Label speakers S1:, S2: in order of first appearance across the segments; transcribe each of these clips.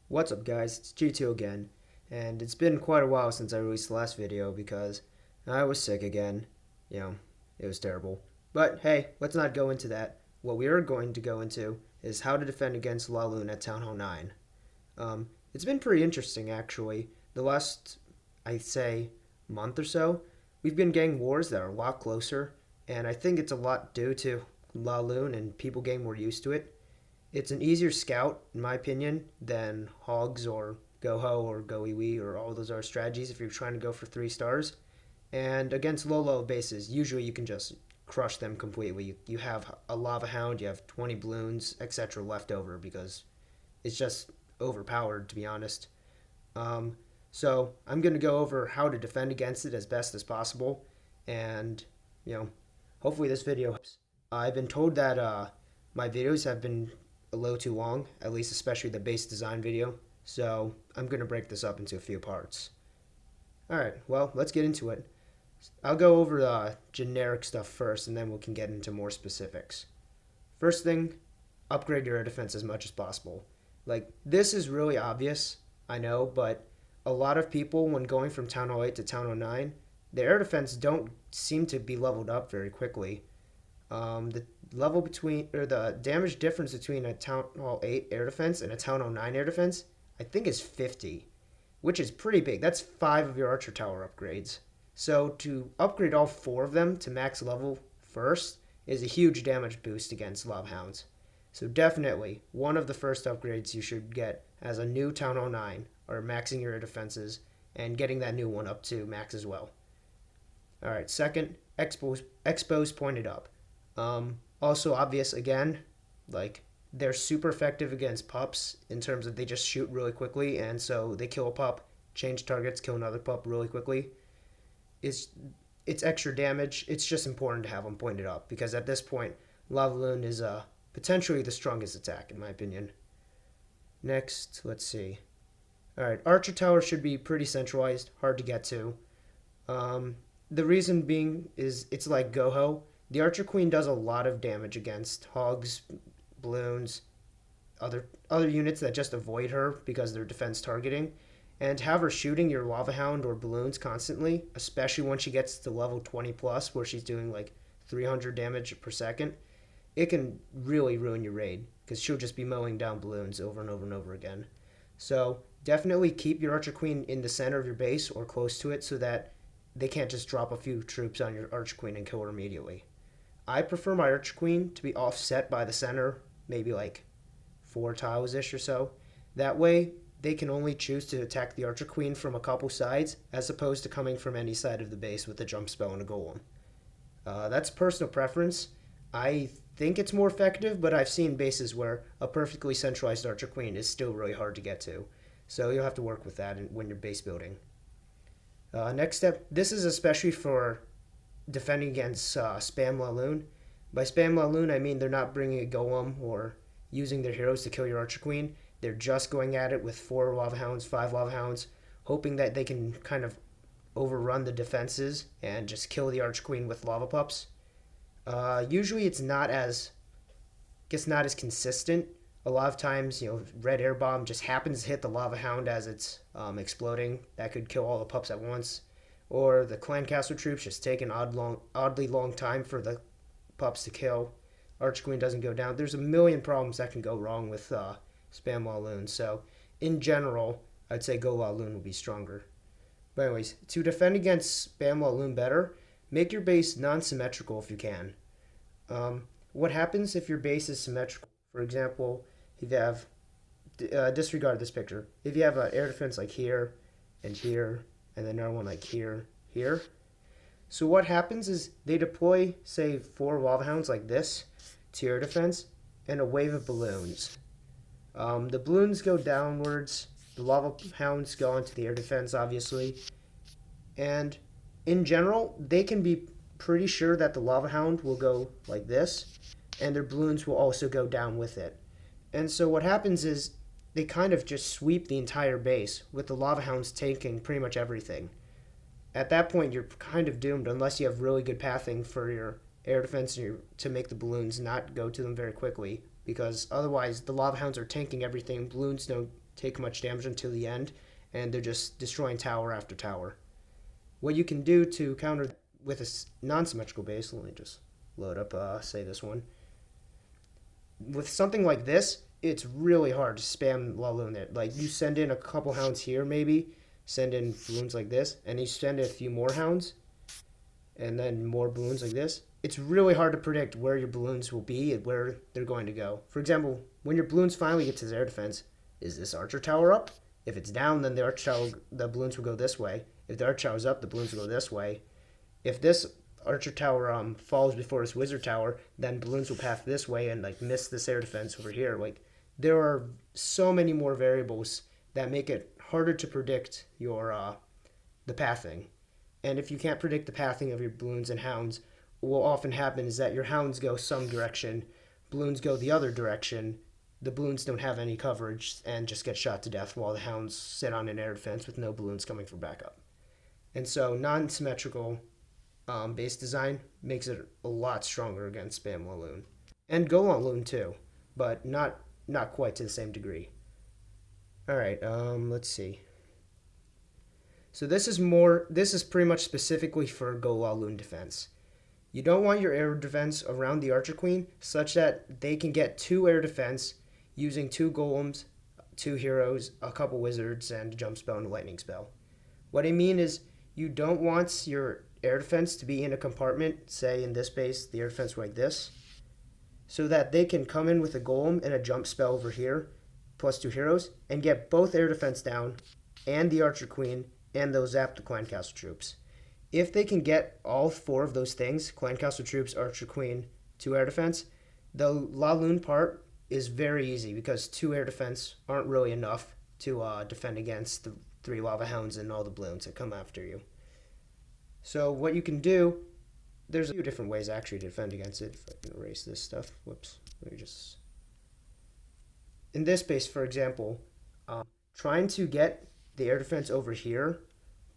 S1: What's up guys, it's G2 again, and it's been quite a while since I released the last video because I was sick again. You know, it was terrible. But hey, let's not go into that. What we are going to go into is how to defend against Laloon at Townhall 9. It's been pretty interesting actually. The last, I'd say, month or so, we've been getting wars that are a lot closer, and I think it's a lot due to Laloon and people getting more used to it. It's an easier scout, in my opinion, than Hogs or Goho or Goiwi or all those other strategies if you're trying to go for 3 stars. And against low level bases, usually you can just crush them completely. You have a Lava Hound, you have 20 balloons, etc. left over because it's just overpowered, to be honest. Um, so I'm going to go over how to defend against it as best as possible. And, you know, hopefully this video helps. I've been told that my videos have been a little too long, at least especially the base design video. So I'm going to break this up into a few parts. Alright, well, let's get into it. I'll go over the generic stuff first, and then we can get into more specifics. First thing, upgrade your air defense as much as possible. Like, this is really obvious, I know, but a lot of people, when going from Town Hall 8 to Town Hall 9, their air defense don't seem to be leveled up very quickly. The level between, or the damage difference between a Town Hall 8 air defense and a Town Hall 9 air defense, I think is 50, which is pretty big. That's 5 of your Archer Tower upgrades. So to upgrade all 4 of them to max level first is a huge damage boost against Lava Hounds. So definitely, one of the first upgrades you should get as a new Town Hall 9 are maxing your air defenses and getting that new one up to max as well. Alright, second, expose pointed up. Also obvious again, like they're super effective against pups in terms of they just shoot really quickly, and so they kill a pup, change targets, kill another pup really quickly. It's it's extra damage. It's just important to have them pointed up because at this point, Laloon is potentially the strongest attack in my opinion. Next, let's see. All right, Archer Tower should be pretty centralized, hard to get to. The reason being is it's like Goho. The Archer Queen does a lot of damage against hogs, balloons, other units that just avoid her because they're defense targeting. And have her shooting your Lava Hound or balloons constantly, especially when she gets to level 20 plus where she's doing like 300 damage per second, it can really ruin your raid because she'll just be mowing down balloons over and over and over again. So definitely keep your Archer Queen in the center of your base or close to it so that they can't just drop a few troops on your Archer Queen and kill her immediately. I prefer my Archer Queen to be offset by the center, maybe like 4 tiles-ish or so. That way, they can only choose to attack the Archer Queen from a couple sides, as opposed to coming from any side of the base with a jump spell and a golem. That's personal preference. I think it's more effective, but I've seen bases where a perfectly centralized Archer Queen is still really hard to get to. So you'll have to work with that when you're base building. Next step, this is especially for defending against spam Laloon. By spam Laloon, I mean they're not bringing a golem or using their heroes to kill your Archer Queen. They're just going at it with 4 Lava Hounds, 5 Lava Hounds, hoping that they can kind of overrun the defenses and just kill the Archer Queen with Lava Pups. Usually it's not as consistent. A lot of times, Red Air Bomb just happens to hit the Lava Hound as it's exploding. That could kill all the pups at once. Or the Clan Castle troops just take an oddly long time for the pups to kill. Archer Queen doesn't go down. There's a million problems that can go wrong with spam Laloon. So, in general, I'd say Go Laloon would be stronger. But anyways, to defend against spam Laloon better, make your base non-symmetrical if you can. What happens if your base is symmetrical? For example, if you have, disregard this picture. If you have an air defense like here, and then another one like here. So what happens is they deploy, say, 4 Lava Hounds like this to your defense, and a wave of balloons. The balloons go downwards, the Lava Hounds go onto the air defense, obviously, and in general, they can be pretty sure that the Lava Hound will go like this, and their balloons will also go down with it. And so what happens is they kind of just sweep the entire base, with the Lava Hounds taking pretty much everything. At that point, you're kind of doomed unless you have really good pathing for your air defense to make the balloons not go to them very quickly, because otherwise the Lava Hounds are tanking everything. Balloons take much damage until the end, and they're just destroying tower after tower. What you can do to counter with a non-symmetrical base, let me just load up, say this one. With something like this, it's really hard to spam Laloon there. Like, you send in a couple hounds here, maybe, send in balloons like this, and you send in a few more hounds, and then more balloons like this. It's really hard to predict where your balloons will be and where they're going to go. For example, when your balloons finally get to their defense, is this archer tower up? If it's down, then the balloons will go this way. If the archer tower is up, the balloons will go this way. If this archer tower falls before this wizard tower, then balloons will path this way and like miss this air defense over here. Like, there are so many more variables that make it harder to predict your the pathing. And if you can't predict the pathing of your balloons and hounds, what will often happen is that your hounds go some direction, balloons go the other direction, the balloons don't have any coverage and just get shot to death while the hounds sit on an air defense with no balloons coming for backup. And so non-symmetrical base design makes it a lot stronger against spam Laloon. And go Laloon too, but not quite to the same degree. Alright, let's see. So this is pretty much specifically for Go Laloon defense. You don't want your air defense around the Archer Queen such that they can get 2 air defense using 2 golems, 2 heroes, a couple wizards, and a jump spell and a lightning spell. What I mean is, you don't want your air defense to be in a compartment, say in this base, the air defense like this, so that they can come in with a golem and a jump spell over here, plus 2 heroes, and get both air defense down, and the Archer Queen, and they'll zap the Clan Castle troops. If they can get all 4 of those things, Clan Castle troops, Archer Queen, 2 air defense, the Laloon part is very easy because 2 air defense aren't really enough to defend against the 3 lava hounds and all the balloons that come after you. So what you can do, there's a few different ways actually to defend against it. If I can erase this stuff, whoops, let me just... In this base, for example, trying to get the air defense over here,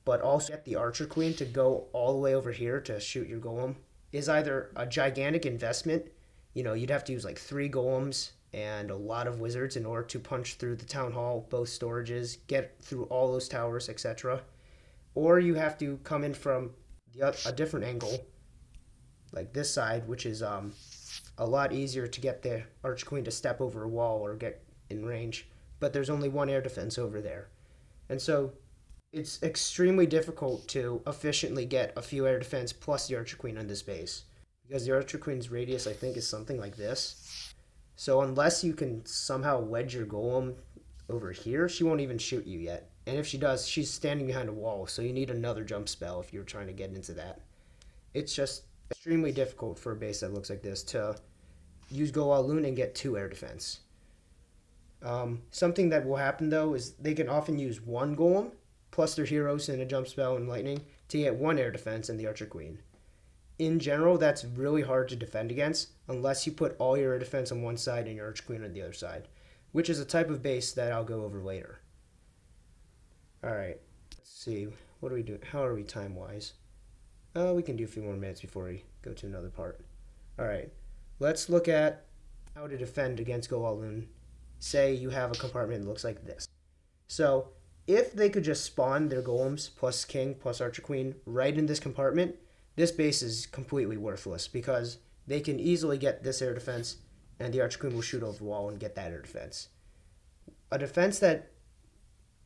S1: but also get the Archer Queen to go all the way over here to shoot your golem, is either a gigantic investment. You know, you'd have to use like 3 golems and a lot of wizards in order to punch through the Townhall, both storages, get through all those towers, etc. Or you have to come in from a different angle, like this side, which is a lot easier to get the Archer Queen to step over a wall or get in range. But there's only 1 air defense over there. And so it's extremely difficult to efficiently get a few air defense plus the Archer Queen on this base. Because the Archer Queen's radius, I think, is something like this. So unless you can somehow wedge your golem over here, she won't even shoot you yet. And if she does, she's standing behind a wall, so you need another jump spell if you're trying to get into that. It's just extremely difficult for a base that looks like this to use Go Laloon and get 2 air defense. Something that will happen, though, is they can often use 1 golem, plus their heroes and a jump spell and lightning, to get 1 air defense and the Archer Queen. In general, that's really hard to defend against unless you put all your air defense on one side and your Archer Queen on the other side, which is a type of base that I'll go over later. Alright, let's see. What are we doing? How are we time-wise? We can do a few more minutes before we go to another part. Alright, let's look at how to defend against Go Laloon. Say you have a compartment that looks like this. So, if they could just spawn their golems plus king plus Archer Queen right in this compartment, this base is completely worthless because they can easily get this air defense and the Archer Queen will shoot over the wall and get that air defense. A defense that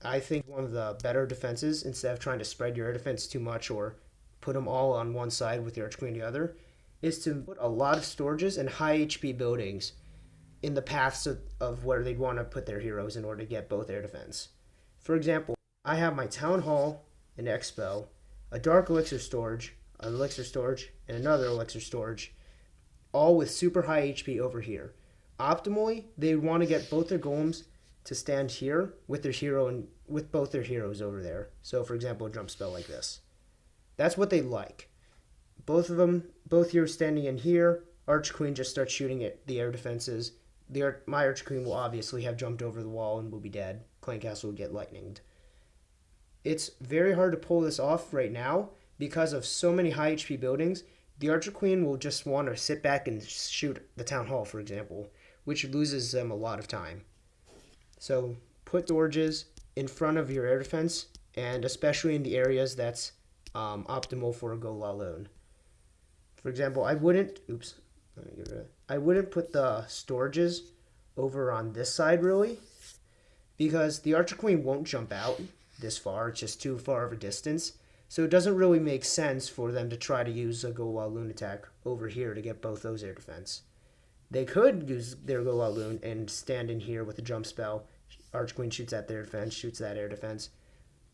S1: I think one of the better defenses, instead of trying to spread your air defense too much or put them all on one side with the Archer Queen on the other, is to put a lot of storages and high HP buildings in the paths of where they'd want to put their heroes in order to get both air defense. For example, I have my Townhall, an Expo, a Dark Elixir storage, an Elixir storage, and another Elixir storage, all with super high HP over here. Optimally, they would want to get both their golems to stand here with their hero and with both their heroes over there. So, for example, a jump spell like this. That's what they like. Both of them, both heroes standing in here. Archer Queen just starts shooting at the air defenses. My Archer Queen will obviously have jumped over the wall and will be dead. Clan Castle will get lightninged. It's very hard to pull this off right now because of so many high HP buildings. The Archer Queen will just want to sit back and shoot the Town Hall, for example, which loses them a lot of time. So put dorges in front of your air defense, and especially in the areas that's optimal for a go Laloon. For example, I wouldn't. Oops. I wouldn't put the storages over on this side really, because the Archer Queen won't jump out this far. It's just too far of a distance. So it doesn't really make sense for them to try to use a Go Laloon attack over here to get both those air defense. They could use their Go Laloon and stand in here with a jump spell. Archer Queen shoots at their defense, shoots that air defense.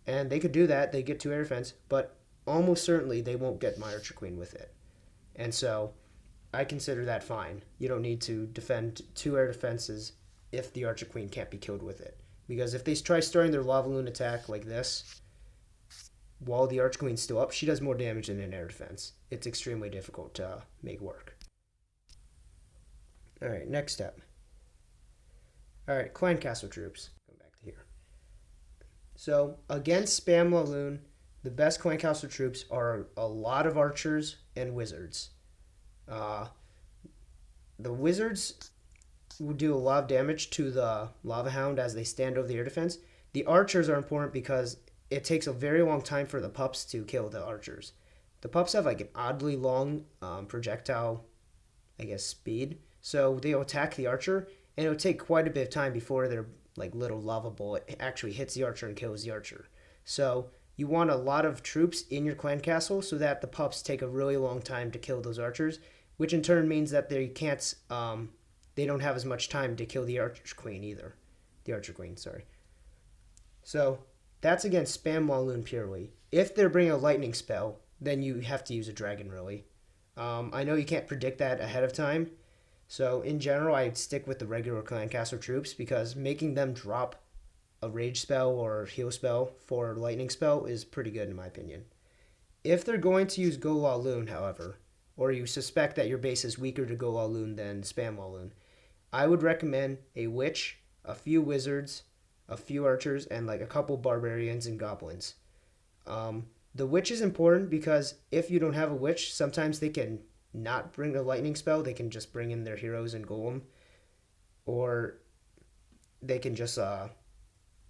S1: And they could do that. They get 2 air defense, but almost certainly they won't get my Archer Queen with it. And so I consider that fine. You don't need to defend 2 air defenses if the Archer Queen can't be killed with it. Because if they try starting their Lava-Loon attack like this, while the Archer Queen's still up, she does more damage than an air defense. It's extremely difficult to make work. Alright, next step. Alright, Clan Castle troops. Come back to here. So, against Spam Laloon, the best Clan Castle troops are a lot of archers and wizards. The wizards will do a lot of damage to the Lava Hound as they stand over the air defense. The archers are important because it takes a very long time for the pups to kill the archers. The pups have like an oddly long projectile, speed. So they'll attack the archer, and it'll take quite a bit of time before their like little lava bullet actually hits the archer and kills the archer. So you want a lot of troops in your clan castle so that the pups take a really long time to kill those archers, which in turn means that they can't, they don't have as much time to kill the Archer Queen either. The Archer Queen, sorry. So that's against Spam Laloon purely. If they're bringing a lightning spell, then you have to use a dragon really. I know you can't predict that ahead of time, so in general I'd stick with the regular clan castle troops because making them drop a rage spell or heal spell for a lightning spell is pretty good in my opinion. If they're going to use Go Laloon, however, or you suspect that your base is weaker to Go Laloon than Spam Laloon, I would recommend a witch, a few wizards, a few archers, and like a couple barbarians and goblins. The witch is important because if you don't have a witch, sometimes they can not bring a lightning spell. They can just bring in their heroes and golem, or they can just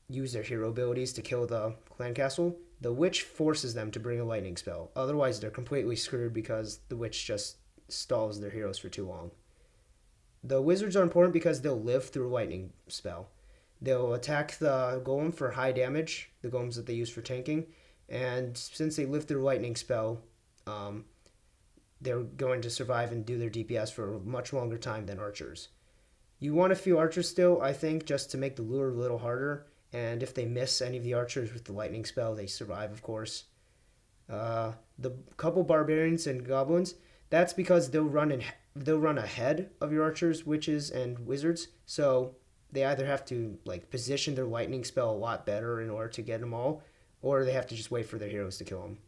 S1: use their hero abilities to kill the clan castle. The witch forces them to bring a lightning spell. Otherwise, they're completely screwed because the witch just stalls their heroes for too long. The wizards are important because they'll live through a lightning spell. They'll attack the golem for high damage, the golems that they use for tanking, and since they live through a lightning spell, they're going to survive and do their DPS for a much longer time than archers. You want a few archers still, I think, just to make the lure a little harder. And if they miss any of the archers with the lightning spell, they survive, of course. The couple barbarians and goblins, that's because they'll run ahead of your archers, witches, and wizards. So they either have to like position their lightning spell a lot better in order to get them all, or they have to just wait for their heroes to kill them.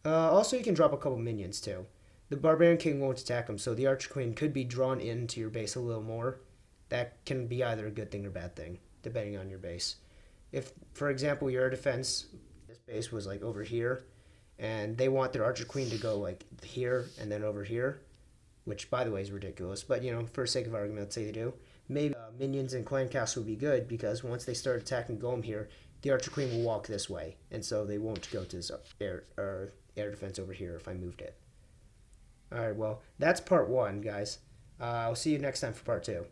S1: Also, you can drop a couple minions too. The barbarian king won't attack them, so the archer queen could be drawn into your base a little more. That can be either a good thing or bad thing, depending on your base. If, for example, your defense, this base was like over here, and they want their archer queen to go like here and then over here, which by the way is ridiculous, but for sake of argument, let's say they do. Maybe minions in clan castle would be good because once they start attacking golem here, the archer queen will walk this way, and so they won't go to this air defense over here if I moved it. All right, well, that's part 1, guys. I'll see you next time for part 2.